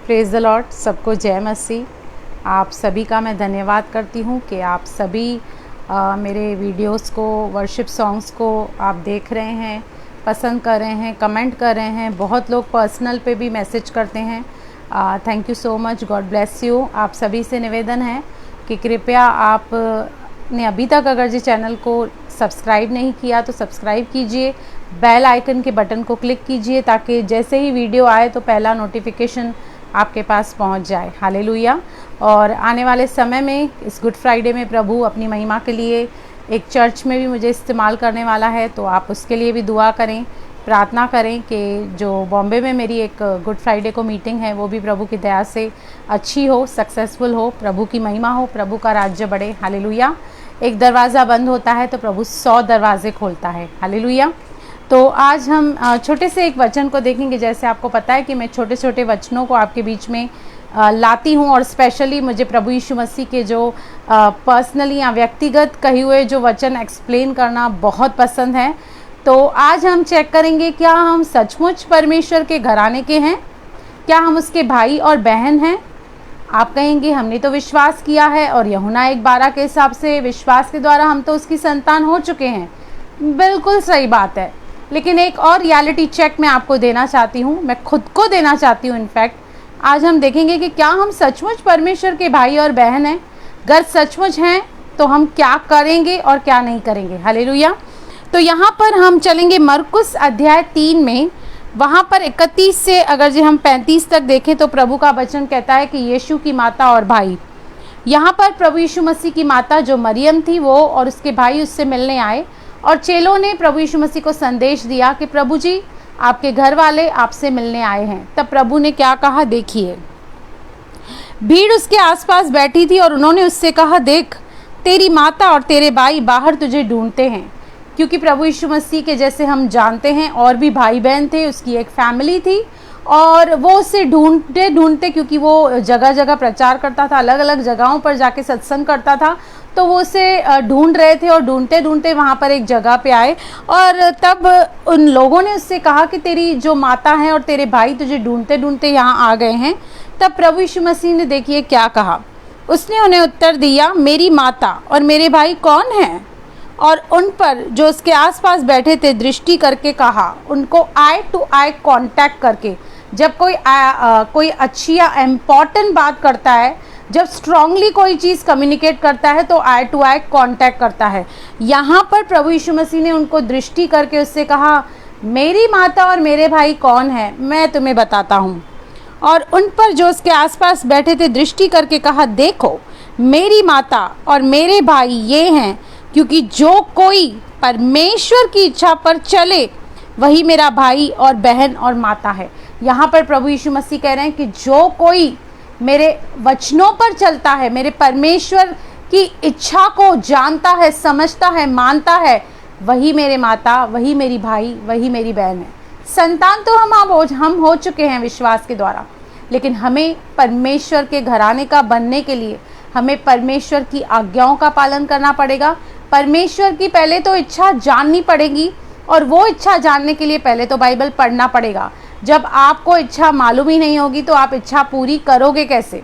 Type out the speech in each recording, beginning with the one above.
Praise the Lord. सबको जय मसीह। आप सभी का मैं धन्यवाद करती हूँ कि आप सभी मेरे वीडियोस को, वर्शिप सॉन्ग्स को आप देख रहे हैं, पसंद कर रहे हैं, कमेंट कर रहे हैं। बहुत लोग पर्सनल पे भी मैसेज करते हैं। Thank you so much, God bless you. आप सभी से निवेदन है कि कृपया आप ने अभी तक अगर जी चैनल को सब्सक्राइब नहीं किया तो सब्सक्राइब कीजिए, बेल आइकन के बटन को क्लिक कीजिए ताकि जैसे ही वीडियो आए तो पहला नोटिफिकेशन आपके पास पहुंच जाए। हालेलुया। और आने वाले समय में इस गुड फ्राइडे में प्रभु अपनी महिमा के लिए एक चर्च में भी मुझे इस्तेमाल करने वाला है, तो आप उसके लिए भी दुआ करें, प्रार्थना करें कि जो बॉम्बे में मेरी एक गुड फ्राइडे को मीटिंग है वो भी प्रभु की दया से अच्छी हो, सक्सेसफुल हो, प्रभु की महिमा हो, प्रभु का राज्य बढ़े। हालेलुया। एक दरवाज़ा बंद होता है तो प्रभु 100 दरवाजे खोलता है। हालेलुया। तो आज हम छोटे से एक वचन को देखेंगे। जैसे आपको पता है कि मैं छोटे छोटे वचनों को आपके बीच में लाती हूँ, और स्पेशली मुझे प्रभु यीशु मसीह के जो पर्सनली या व्यक्तिगत कहे हुए जो वचन एक्सप्लेन करना बहुत पसंद है। तो आज हम चेक करेंगे, क्या हम सचमुच परमेश्वर के घराने के हैं? क्या हम उसके भाई और बहन हैं? आप कहेंगे हमने तो विश्वास किया है, और यूहन्ना 1:12 के हिसाब से विश्वास के द्वारा हम तो उसकी संतान हो चुके हैं। बिल्कुल सही बात है, लेकिन एक और रियलिटी चेक मैं आपको देना चाहती हूँ, मैं खुद को देना चाहती हूँ। इनफैक्ट आज हम देखेंगे कि क्या हम सचमुच परमेश्वर के भाई और बहन हैं। अगर सचमुच हैं तो हम क्या करेंगे और क्या नहीं करेंगे। हालेलुया। तो यहाँ पर हम चलेंगे मरकुस अध्याय 3 में। वहाँ पर 31 से अगर जी हम 35 तक देखें तो प्रभु का वचन कहता है कि यीशु की माता और भाई, यहाँ पर प्रभु यीशु मसीह की माता जो मरियम थी वो और उसके भाई उससे मिलने आए, और चेलों ने प्रभु यीशु मसीह को संदेश दिया कि प्रभु जी आपके घर वाले आपसे मिलने आए हैं। तब प्रभु ने क्या कहा, देखिए। भीड़ उसके आसपास बैठी थी और उन्होंने उससे कहा, देख तेरी माता और तेरे भाई बाहर तुझे ढूंढते हैं। क्योंकि प्रभु यीशु मसीह के जैसे हम जानते हैं और भी भाई बहन थे, उसकी एक फैमिली थी, और वो उसे ढूंढते ढूंढते, क्योंकि वो जगह जगह प्रचार करता था, अलग अलग जगहों पर जाके सत्संग करता था, तो वो उसे ढूंढ रहे थे। और ढूंढते ढूंढते वहाँ पर एक जगह पे आए, और तब उन लोगों ने उससे कहा कि तेरी जो माता है और तेरे भाई तुझे ढूंढते ढूंढते यहाँ आ गए हैं। तब प्रभु यीशु मसीह ने देखिए क्या कहा। उसने उन्हें उत्तर दिया, मेरी माता और मेरे भाई कौन हैं? और उन पर जो उसके आसपास बैठे थे दृष्टि करके कहा, उनको आई टू आई कांटेक्ट करके। जब कोई अच्छी या इम्पॉर्टेंट बात करता है, जब स्ट्रांगली कोई चीज़ कम्युनिकेट करता है तो आई टू आई कांटेक्ट करता है। यहाँ पर प्रभु यीशु मसीह ने उनको दृष्टि करके उससे कहा, मेरी माता और मेरे भाई कौन है, मैं तुम्हें बताता हूँ। और उन पर जो उसके आसपास बैठे थे दृष्टि करके कहा, देखो मेरी माता और मेरे भाई ये हैं, क्योंकि जो कोई परमेश्वर की इच्छा पर चले वही मेरा भाई और बहन और माता है। यहाँ पर प्रभु यीशु मसीह कह रहे हैं कि जो कोई मेरे वचनों पर चलता है, मेरे परमेश्वर की इच्छा को जानता है, समझता है, मानता है, वही मेरे माता, वही मेरी भाई, वही मेरी बहन है। संतान तो हम हो चुके हैं विश्वास के द्वारा, लेकिन हमें परमेश्वर के घराने का बनने के लिए हमें परमेश्वर की आज्ञाओं का पालन करना पड़ेगा। परमेश्वर की पहले तो इच्छा जाननी पड़ेगी, और वो इच्छा जानने के लिए पहले तो बाइबल पढ़ना पड़ेगा। जब आपको इच्छा मालूम ही नहीं होगी तो आप इच्छा पूरी करोगे कैसे?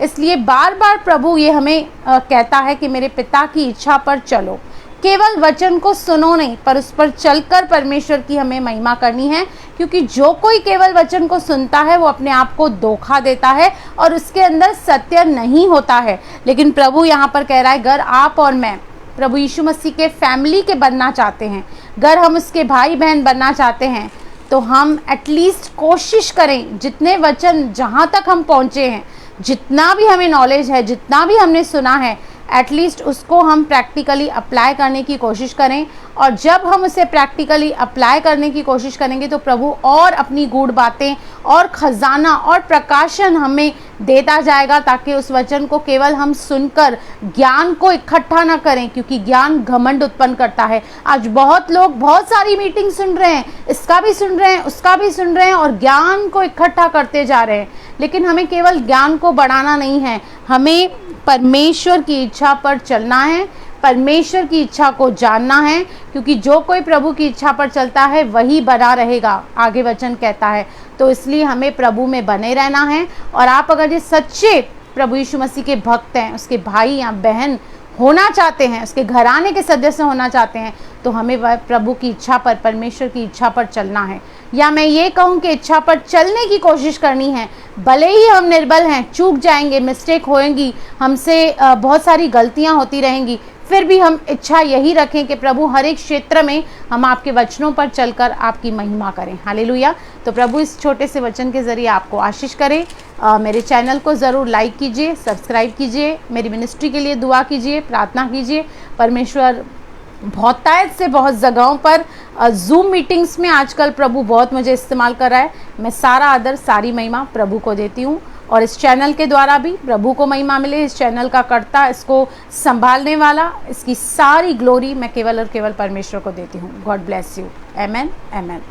इसलिए बार बार प्रभु ये हमें कहता है कि मेरे पिता की इच्छा पर चलो। केवल वचन को सुनो नहीं, पर उस पर चलकर परमेश्वर की हमें महिमा करनी है। क्योंकि जो कोई केवल वचन को सुनता है वो अपने आप को धोखा देता है और उसके अंदर सत्य नहीं होता है। लेकिन प्रभु यहाँ पर कह रहा है, अगर आप और मैं प्रभु यीशु मसीह के फैमिली के बनना चाहते हैं, अगर हम उसके भाई बहन बनना चाहते हैं, तो हम एटलीस्ट कोशिश करें, जितने वचन जहाँ तक हम पहुँचे हैं, जितना भी हमें नॉलेज है, जितना भी हमने सुना है, एटलीस्ट उसको हम प्रैक्टिकली अप्लाई करने की कोशिश करें। और जब हम उसे प्रैक्टिकली अप्लाई करने की कोशिश करेंगे तो प्रभु और अपनी गूढ़ बातें और खजाना और प्रकाशन हमें देता जाएगा, ताकि उस वचन को केवल हम सुनकर ज्ञान को इकट्ठा ना करें, क्योंकि ज्ञान घमंड उत्पन्न करता है। आज बहुत लोग बहुत सारी मीटिंग सुन रहे हैं, इसका भी सुन रहे हैं, उसका भी सुन रहे हैं, और ज्ञान को इकट्ठा करते जा रहे हैं। लेकिन हमें केवल ज्ञान को बढ़ाना नहीं है, हमें परमेश्वर की इच्छा पर चलना है, परमेश्वर की इच्छा को जानना है, क्योंकि जो कोई प्रभु की इच्छा पर चलता है वही बना रहेगा, आगे वचन कहता है। तो इसलिए हमें प्रभु में बने रहना है। और आप अगर ये सच्चे प्रभु यीशु मसीह के भक्त हैं, उसके भाई या बहन होना चाहते हैं, उसके घराने के सदस्य होना चाहते हैं, तो हमें प्रभु की इच्छा पर, परमेश्वर की इच्छा पर चलना है। या मैं ये कहूँ कि इच्छा पर चलने की कोशिश करनी है। भले ही हम निर्बल हैं, चूक जाएंगे, मिस्टेक होएंगी, हमसे बहुत सारी गलतियां होती रहेंगी, फिर भी हम इच्छा यही रखें कि प्रभु हर एक क्षेत्र में हम आपके वचनों पर चलकर आपकी महिमा करें। हालेलुया। तो प्रभु इस छोटे से वचन के ज़रिए आपको आशीष करे। मेरे चैनल को ज़रूर लाइक कीजिए, सब्सक्राइब कीजिए, मेरी मिनिस्ट्री के लिए दुआ कीजिए, प्रार्थना कीजिए। परमेश्वर बहुतायत से बहुत जगहों पर जूम मीटिंग्स में आजकल प्रभु बहुत मुझे इस्तेमाल कर रहा है। मैं सारा आदर, सारी महिमा प्रभु को देती हूँ, और इस चैनल के द्वारा भी प्रभु को महिमा मिले। इस चैनल का कर्ता, इसको संभालने वाला, इसकी सारी ग्लोरी मैं केवल और केवल परमेश्वर को देती हूँ। God bless you. Amen, amen.